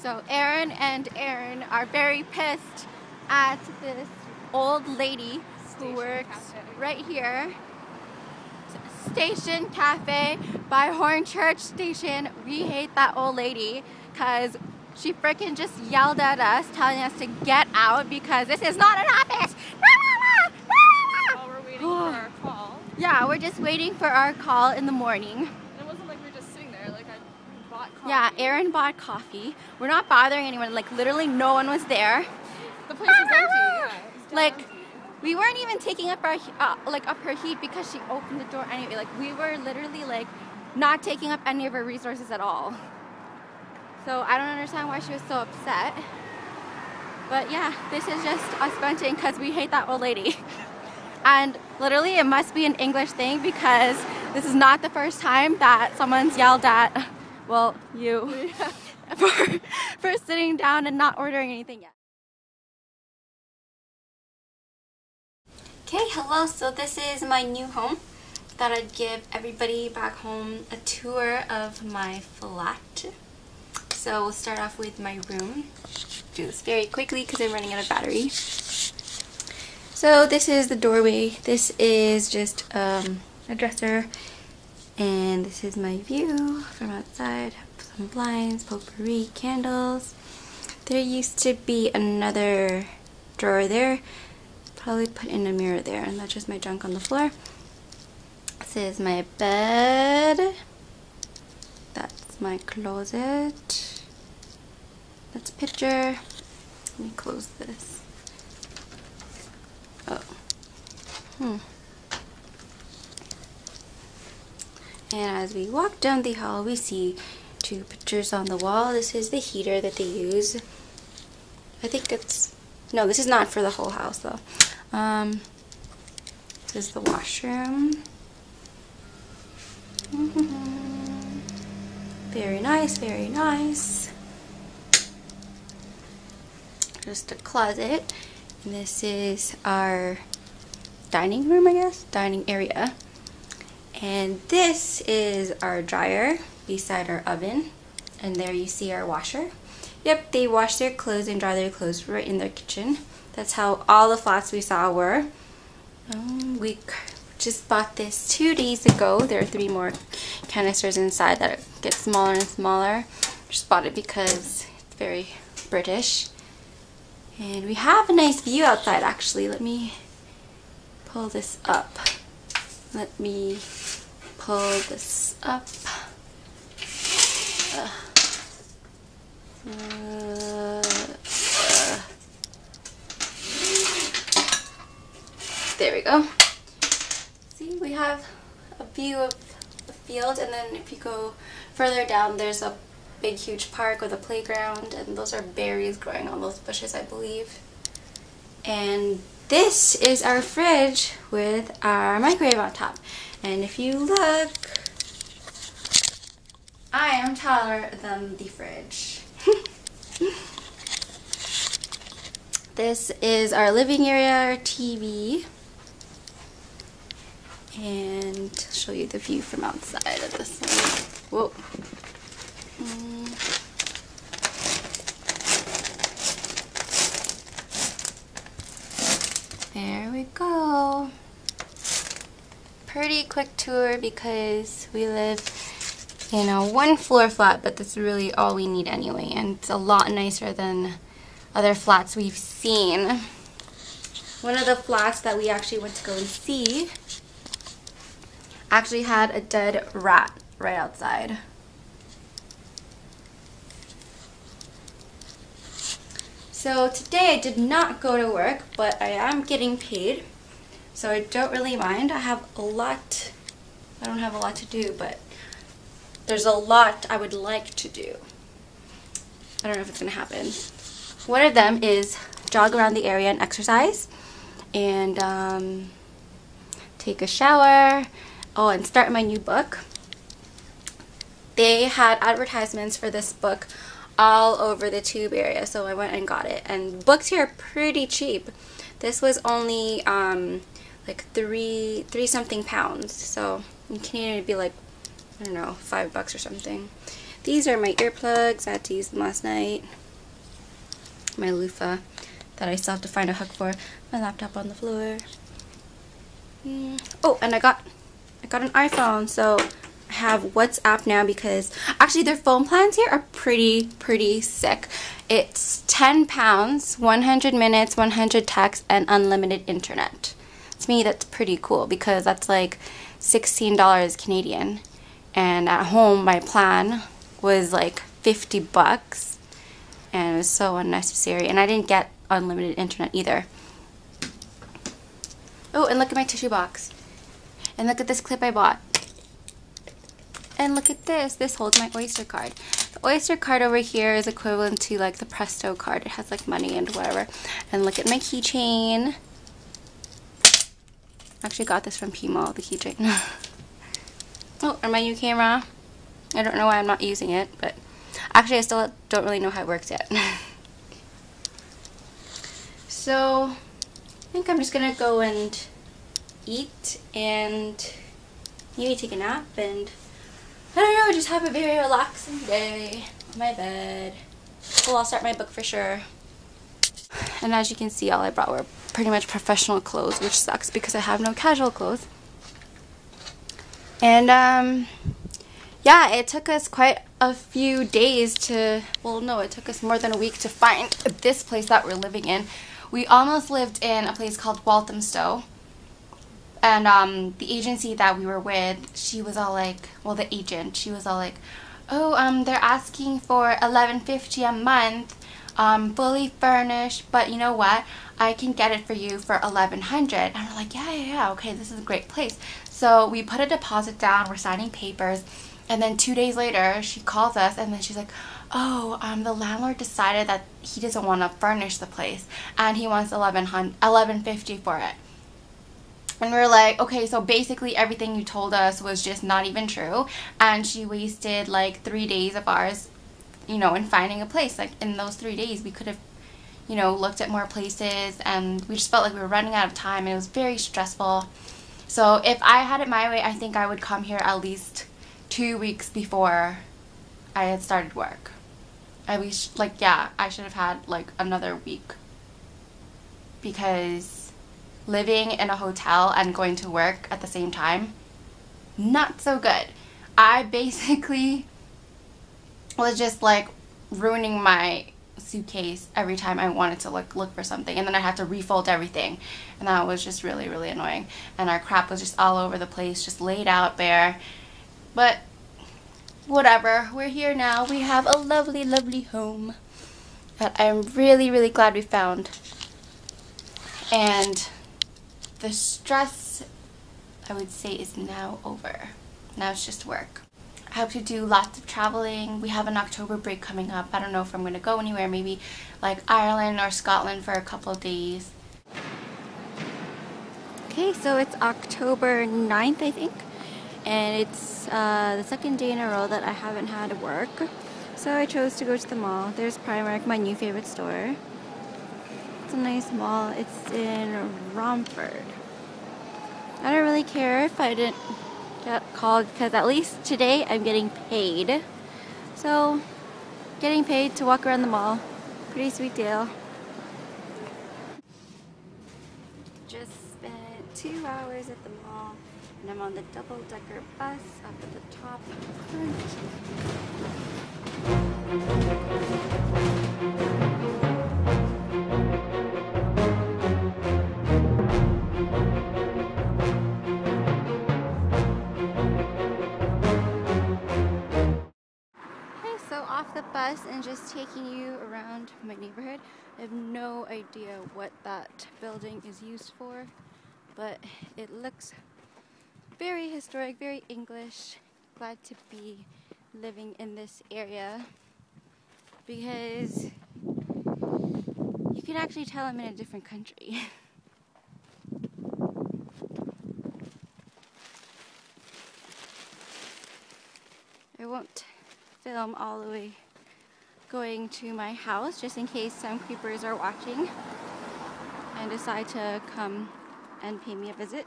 So Aaron and Aaron are very pissed at this old lady who works right here. Station Cafe by Hornchurch Station. We hate that old lady because she freaking just yelled at us, telling us to get out because this is not an office. While we're waiting for our call. Yeah, we're just waiting for our call in the morning. It wasn't like we were just sitting there. Like I bought coffee. Yeah, Aaron bought coffee. We're not bothering anyone. Like literally no one was there. The place was empty. Yeah, it was Like empty. we weren't even taking up our up her heat because she opened the door anyway. Like we were literally like not taking up any of her resources at all. So I don't understand why she was so upset. But yeah, this is just us venting because we hate that old lady. And literally it must be an English thing because this is not the first time that someone's yelled at, well, you, for sitting down and not ordering anything yet. Okay, hello, so this is my new home. Thought I'd give everybody back home a tour of my flat. So we'll start off with my room. Do this very quickly because I'm running out of battery. So this is the doorway. This is just a dresser. And this is my view from outside. Some blinds, potpourri, candles. There used to be another drawer there. Probably put in a mirror there, and that's just my junk on the floor. This is my bed. That's my closet. That's a picture. Let me close this. Oh. And as we walk down the hall, we see two pictures on the wall. This is the heater that they use. I think it's... No, this is not for the whole house though. This is the washroom. Very nice, very nice. Just a closet. And this is our dining room, I guess? Dining area. And this is our dryer beside our oven. And there you see our washer. Yep, they wash their clothes and dry their clothes right in their kitchen. That's how all the flats we saw were. We just bought this 2 days ago. There are 3 more canisters inside that get smaller and smaller. Just bought it because it's very British. And we have a nice view outside actually. Let me pull this up. Let me pull this up. There we go. See, we have a view of the field, and then if you go further down, there's a big huge park with a playground, and those are berries growing on those bushes, I believe. And this is our fridge with our microwave on top. And if you look, I am taller than the fridge. This is our living area, our TV. And I'll show you the view from outside of this one. Whoa. There we go. Pretty quick tour because we live in a 1-floor flat, but that's really all we need anyway, and it's a lot nicer than other flats we've seen. One of the flats that we actually went to go and see actually had a dead rat right outside. So today I did not go to work, but I am getting paid, so I don't really mind. I don't have a lot to do, but there's a lot I would like to do. I don't know if it's gonna happen. One of them is jog around the area and exercise, and take a shower. Oh, and start my new book. They had advertisements for this book all over the Tube area, so I went and got it. And books here are pretty cheap. This was only like three something pounds. So in Canadian it'd be like, I don't know, $5 or something. These are my earplugs. I had to use them last night. My loofah that I still have to find a hook for. My laptop on the floor. Oh, and I got an iPhone, so I have WhatsApp now because actually their phone plans here are pretty sick. It's £10, 100 minutes, 100 texts, and unlimited internet. To me, that's pretty cool because that's like $16 Canadian. And at home, my plan was like $50, and it was so unnecessary. And I didn't get unlimited internet either. Oh, and look at my tissue box. And look at this clip I bought. And look at this. This holds my Oyster card. The Oyster card over here is equivalent to like the Presto card. It has like money and whatever. And look at my keychain. Actually got this from Pmall, the keychain. Oh, and my new camera. I don't know why I'm not using it, but actually I still don't really know how it works yet. So I think I'm just gonna go and eat and maybe take a nap and I don't know, just have a very relaxing day on my bed. Well, I'll start my book for sure. And as you can see, all I brought were pretty much professional clothes, which sucks because I have no casual clothes. And yeah, it took us quite a few days to, well no, it took us more than a week to find this place that we're living in. We almost lived in a place called Walthamstow. And the agency that we were with, she was all like, well, the agent, she was all like, oh, they're asking for $11.50 a month, fully furnished, but you know what, I can get it for you for $1,100. And we're like, yeah, okay, this is a great place. So we put a deposit down, we're signing papers, and then 2 days later, she calls us, and then she's like, oh, the landlord decided that he doesn't want to furnish the place, and he wants $11.50 for it. And we were like, okay, so basically everything you told us was just not even true. And she wasted like 3 days of ours, you know, in finding a place. Like in those 3 days, we could have, you know, looked at more places, and we just felt like we were running out of time, and it was very stressful. So if I had it my way, I think I would come here at least 2 weeks before I had started work. At least, like, yeah, I should have had like another week, because living in a hotel and going to work at the same time, not so good. I basically was just like ruining my suitcase every time I wanted to look for something, and then I had to refold everything, and that was just really annoying. And our crap was just all over the place, just laid out bare. But whatever, we're here now. We have a lovely home that I'm really glad we found. And the stress, I would say, is now over. Now it's just work. I hope to do lots of traveling. We have an October break coming up. I don't know if I'm going to go anywhere, maybe like Ireland or Scotland for a couple of days. Okay, so it's October 9th, I think. And it's the second day in a row that I haven't had work. So I chose to go to the mall. There's Primark, my new favorite store. It's a nice mall. It's in Romford. I don't really care if I didn't get called, because at least today I'm getting paid. So, getting paid to walk around the mall. Pretty sweet deal. Just spent 2 hours at the mall, and I'm on the double-decker bus up at the top. Off the bus and just taking you around my neighborhood. I have no idea what that building is used for, but it looks very historic, very English. Glad to be living in this area because you can actually tell I'm in a different country. I won't film all the way going to my house, just in case some creepers are watching and decide to come and pay me a visit.